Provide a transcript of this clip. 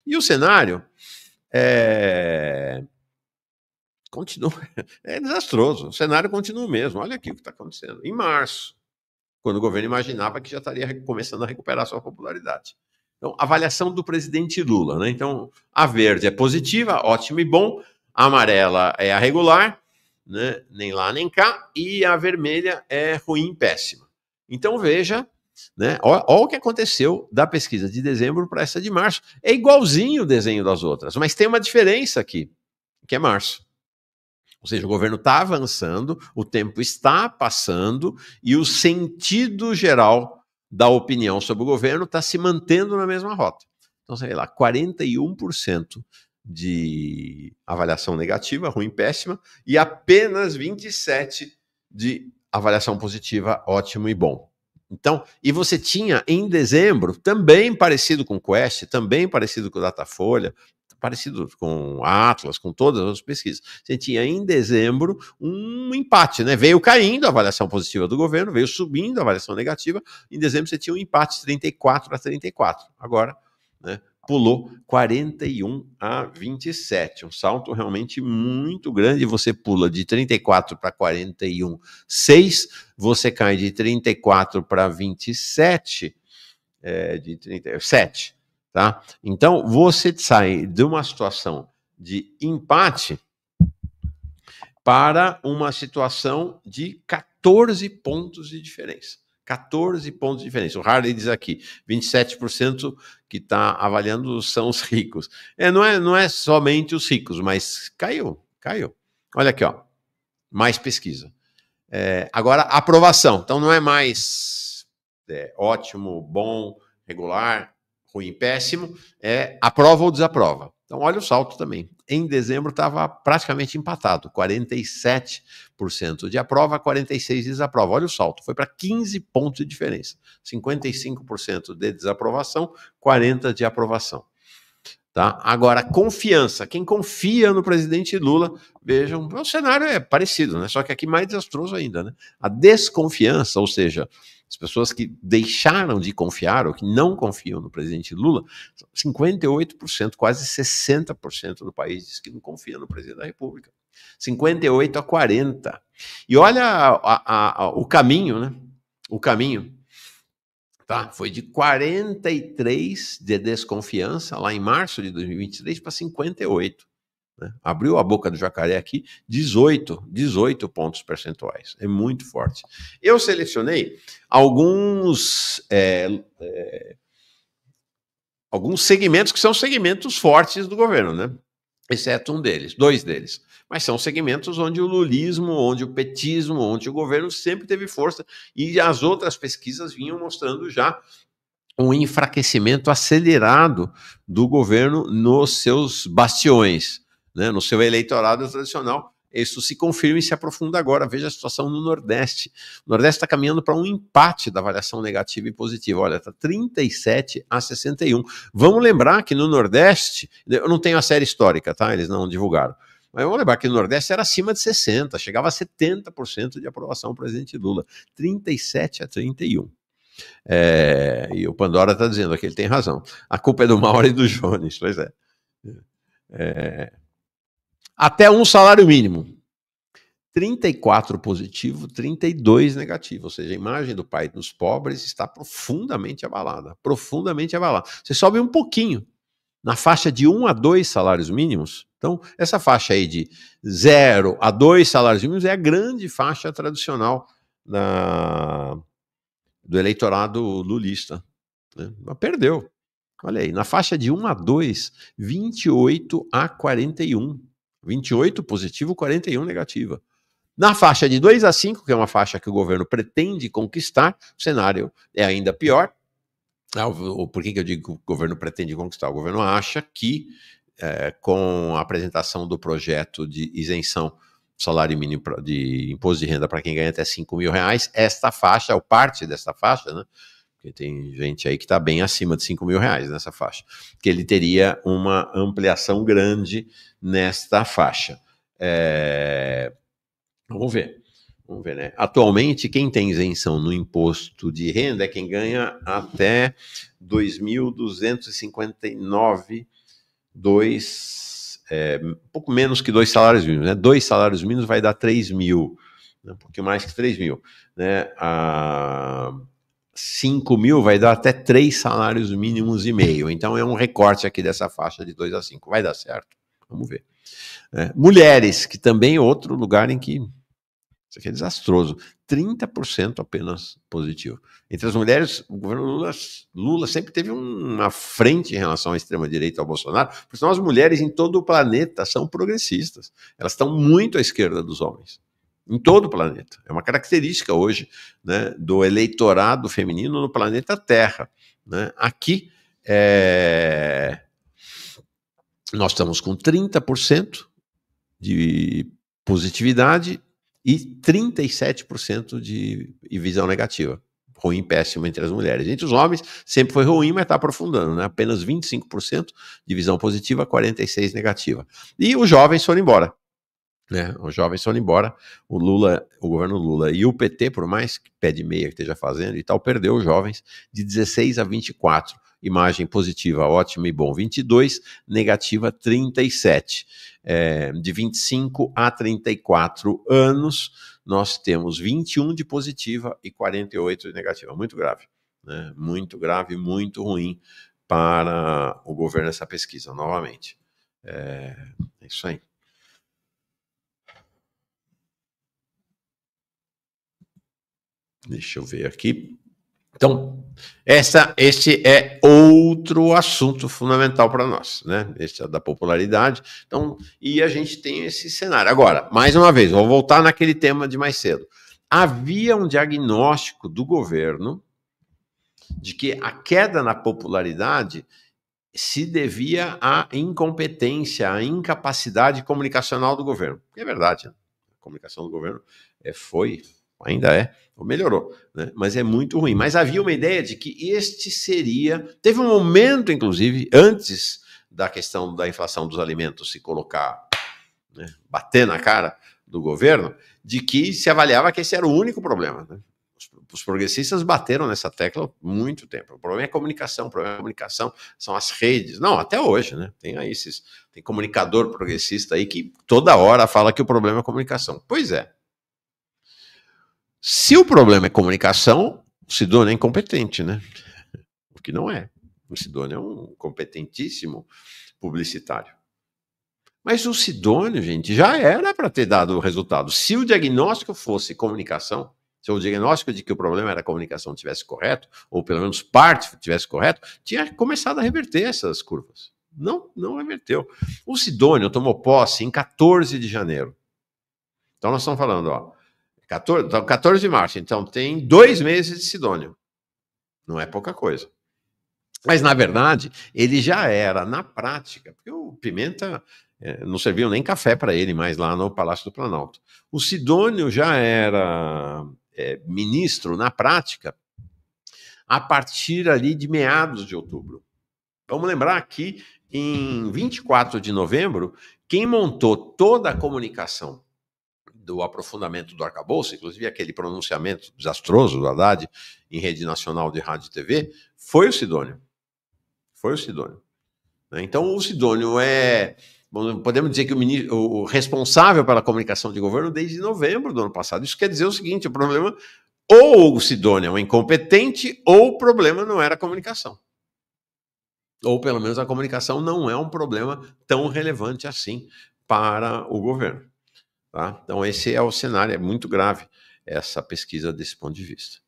E o cenário continua, é desastroso, o cenário continua o mesmo. Olha aqui o que está acontecendo. Em março, quando o governo imaginava que já estaria começando a recuperar sua popularidade. Então, avaliação do presidente Lula, né? Então, a verde é positiva, ótimo e bom, a amarela é a regular, né? Nem lá nem cá, e a vermelha é ruim, péssima. Então, veja, né? Olha o que aconteceu da pesquisa de dezembro para essa de março. É igualzinho o desenho das outras, mas tem uma diferença aqui, que é março. Ou seja, o governo está avançando, o tempo está passando e o sentido geral da opinião sobre o governo está se mantendo na mesma rota. Então, sei lá, 41% de avaliação negativa, ruim, péssima, e apenas 27% de avaliação positiva, ótimo e bom. Então, e você tinha em dezembro, também parecido com o Quest, também parecido com o Datafolha, parecido com a Atlas, com todas as pesquisas. Você tinha em dezembro um empate, né? Veio caindo a avaliação positiva do governo, veio subindo a avaliação negativa. Em dezembro você tinha um empate 34-34. Agora, né, pulou 41-27. Um salto realmente muito grande. Você pula de 34 para 41,6. Você cai de 34 para 27, de 37. Tá? Então, você sai de uma situação de empate para uma situação de 14 pontos de diferença. 14 pontos de diferença. O Harley diz aqui, 27% que está avaliando são os ricos. Não é somente os ricos, mas caiu. Olha aqui, ó, mais pesquisa. Agora, aprovação. Então, não é mais ótimo, bom, regular, ruim, péssimo, aprova ou desaprova. Então, olha o salto também. Em dezembro estava praticamente empatado, 47% de aprova, 46% de desaprova. Olha o salto, foi para 15 pontos de diferença. 55% de desaprovação, 40% de aprovação. Tá? Agora, confiança. Quem confia no presidente Lula, vejam, o cenário é parecido, né? Só que aqui mais desastroso ainda, né? A desconfiança, ou seja, as pessoas que deixaram de confiar ou que não confiam no presidente Lula, 58%, quase 60% do país diz que não confia no presidente da República. 58-40. E olha o caminho, né? O caminho. Tá? Foi de 43 de desconfiança lá em março de 2023 para 58. Né? Abriu a boca do jacaré aqui, 18 pontos percentuais. É muito forte. Eu selecionei alguns segmentos que são segmentos fortes do governo, né? Exceto dois deles. Mas são segmentos onde o lulismo, onde o petismo, onde o governo sempre teve força, e as outras pesquisas vinham mostrando já um enfraquecimento acelerado do governo nos seus bastiões, né, no seu eleitorado tradicional. Isso se confirma e se aprofunda agora. Veja a situação no Nordeste. O Nordeste está caminhando para um empate da avaliação negativa e positiva. Olha, está 37-61. Vamos lembrar que no Nordeste, eu não tenho a série histórica, tá? Eles não divulgaram. Mas vamos lembrar que no Nordeste era acima de 60%, chegava a 70% de aprovação do presidente Lula. 37-31. E o Pandora está dizendo que ele tem razão. A culpa é do Mauro e do Jones, pois é. Até um salário mínimo. 34 positivo, 32 negativo. Ou seja, a imagem do pai dos pobres está profundamente abalada. Profundamente abalada. Você sobe um pouquinho na faixa de 1 a 2 salários mínimos. Então, essa faixa aí de 0 a 2 salários mínimos é a grande faixa tradicional do eleitorado lulista. Né? Mas perdeu. Olha aí, na faixa de 1 a 2, 28-41. 28 positivo, 41 negativa. Na faixa de 2 a 5, que é uma faixa que o governo pretende conquistar, o cenário é ainda pior. Por que eu digo que o governo pretende conquistar? O governo acha que, com a apresentação do projeto de isenção salário mínimo de imposto de renda para quem ganha até R$5.000, esta faixa, ou parte desta faixa, né? Porque tem gente aí que está bem acima de R$5.000 nessa faixa, que ele teria uma ampliação grande nesta faixa. Vamos ver, né? Atualmente, quem tem isenção no imposto de renda é quem ganha até R$2.259 um pouco menos que 2 salários mínimos, né? 2 salários mínimos vai dar 3 mil, né? Um pouquinho mais que 3 mil, né? 5 mil vai dar até 3 salários mínimos e meio. Então é um recorte aqui dessa faixa de 2 a 5. Vai dar certo? Vamos ver. Mulheres, que também é outro lugar em que isso aqui é desastroso. 30% apenas positivo. Entre as mulheres, o governo Lula sempre teve uma frente em relação à extrema-direita ao Bolsonaro, porque senão as mulheres em todo o planeta são progressistas. Elas estão muito à esquerda dos homens. Em todo o planeta. É uma característica hoje, né, do eleitorado feminino no planeta Terra. Né? Aqui, nós estamos com 30% de positividade e 37% de visão negativa. Ruim, péssimo entre as mulheres. Entre os homens, sempre foi ruim, mas está aprofundando, né? Apenas 25% de visão positiva, 46% negativa. E os jovens foram embora. Né? Os jovens foram embora. O governo Lula e o PT, por mais que pé de meia que esteja fazendo e tal, perdeu os jovens de 16 a 24. Imagem positiva, ótimo e bom, 22, negativa, 37. De 25 a 34 anos, nós temos 21 de positiva e 48 de negativa. Muito grave, né? Muito grave, muito ruim para o governo essa pesquisa, novamente. É isso aí. Deixa eu ver aqui. Então, esse é outro assunto fundamental para nós, né? Esse é da popularidade. Então, e a gente tem esse cenário. Agora, mais uma vez, vou voltar naquele tema de mais cedo. Havia um diagnóstico do governo de que a queda na popularidade se devia à incompetência, à incapacidade comunicacional do governo. É verdade, né? A comunicação do governo ainda é, ou melhorou, né? Mas é muito ruim. Mas havia uma ideia de que este seria... Teve um momento, inclusive, antes da questão da inflação dos alimentos se colocar, né, bater na cara do governo, de que se avaliava que esse era o único problema, né? Os progressistas bateram nessa tecla há muito tempo. O problema é a comunicação, o problema é a comunicação, são as redes. Não, até hoje, né? Tem aí tem comunicador progressista aí que toda hora fala que o problema é a comunicação. Pois é. Se o problema é comunicação, o Sidônio é incompetente, né? O que não é. O Sidônio é um competentíssimo publicitário. Mas o Sidônio, gente, já era para ter dado o resultado. Se o diagnóstico fosse comunicação, se o diagnóstico de que o problema era a comunicação tivesse correto, ou pelo menos parte tivesse correto, tinha começado a reverter essas curvas. Não reverteu. O Sidônio tomou posse em 14 de janeiro. Então nós estamos falando, ó, 14 de março, então tem 2 meses de Sidônio. Não é pouca coisa. Mas, na verdade, ele já era, na prática, porque o Pimenta não serviu nem café para ele mais lá no Palácio do Planalto. O Sidônio já era ministro, na prática, a partir ali de meados de outubro. Vamos lembrar que, em 24 de novembro, quem montou toda a comunicação do aprofundamento do arcabouço, inclusive aquele pronunciamento desastroso do Haddad em rede nacional de rádio e TV, foi o Sidônio. Foi o Sidônio. Então, o Sidônio podemos dizer que o responsável pela comunicação de governo desde novembro do ano passado. Isso quer dizer o seguinte, o problema, ou o Sidônio é um incompetente, ou o problema não era a comunicação. Ou, pelo menos, a comunicação não é um problema tão relevante assim para o governo. Tá? Então, esse é o cenário, é muito grave essa pesquisa desse ponto de vista.